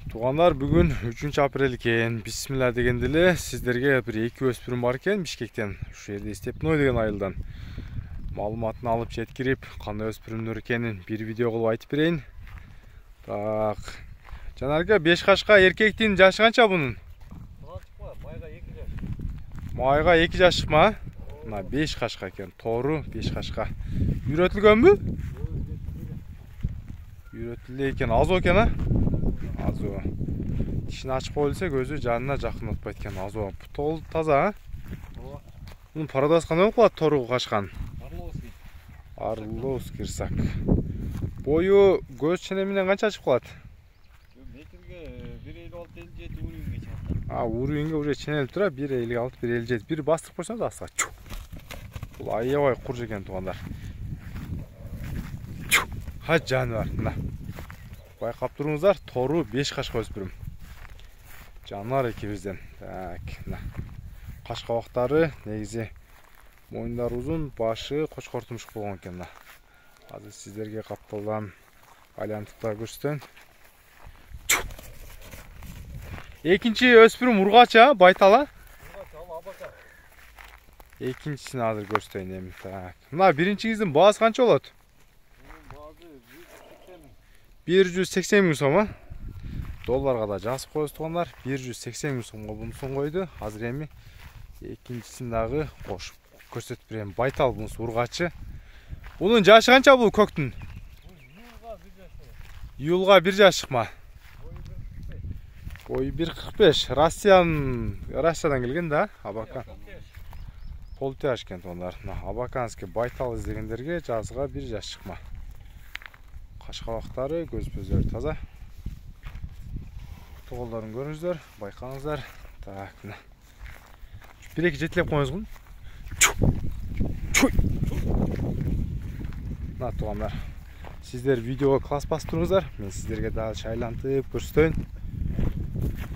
Туғандар, бүгін 3 апрель екен. Бисмилла дегенде эле сиздерге бир эки өспүрүм бар экен Бишкектен. Ушу жерде Степной деген айылдан маалыматын алып жеткирип, кандай өспүрүмдөр экенин бир видео кылып айтып берейин. Так. Жанарга 5 кашка эркектин жашы канча бунун? Майга 2 жаш ма? Мына 5 кашка экен. Тоору 5 кашка. Үйрөтүлгөнбү? Үйрөтүлдү экен. Азо экен, а? Азо. Тишин ачып коюлса көзү жанына жакын отпойт экен. Азо. Тол таза, а? Ооба. Мунун парадасы кандай болуп калат тору качкан? Орловский ырсак. Бою көз ченеминен канча ачып калат? Метрге 1.56-1.57 уровеньге чыгат. Уровеньге уже ченелип тура 1.56, 1.57. Бир бастырып койсоңуз астыга. Бул аябай курж экен туугандар. Ха жаныбар, мына. Байкап туруңуздар, тору 5 кашка өспүрүм. Жанар экибизден. Так, мына. Кашкабактары негизи мойындары узун, башы кочкор тумшук болгон экен мына. Азыр сиздерге капталдан айлантыкта көрсөтөйүн. Экинчи өспүрүм ургача, байтала. Абака. Экинчисин азыр көрсөтөйүн эми. Так. Мына биринчиңиздин баасы канча болот? 180 миң сом, а? Долларга да жазып коебуз туугандар. 180 миң сомго бунусун койду. Азыр эми экинчисин дагы кошуп көрсөтүп берем. Байтал бунус ургачы. Бунун жашы канча бул көктүн? Июлга 1 жашык ма? Бою 1.45. Россиядан келген да, Абакан. Полтяж экен туугандар. Абаканский байтал издегендерге жазга 1 жашык ма? Кашкабактары, көз-көздөрү таза. Тоголдорун көрүңүздөр, байкаңыздар. Так, мына. Бир-эки жетелеп коюңуз. Мына туугандар. Сиздер видеого класс басып туруңуздар. Мен сиздерге дагы шайлантып көрсөтөйүн.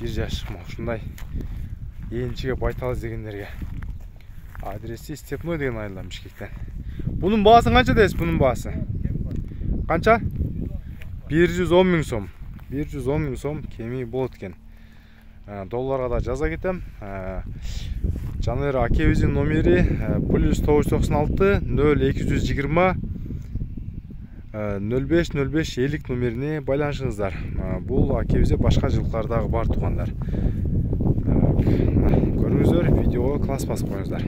1 жашык ма, ушундай энчиге байтал издегендерге. Адреси Степной деген айылдан Бишкектен. Бунун баасы канча дейсиз, бунун баасы? Канча? 110 миң сом. 110 миң сом кеми болот экен. Долларга да жаза кетем. Жаныр акебиздин номери +996 0220 0505 50 номерине байланышыңыздар. Бул акебизде башка жылкылар дагы бар туугандар. Көрүңүздөр, видеого класс басып коюңуздар.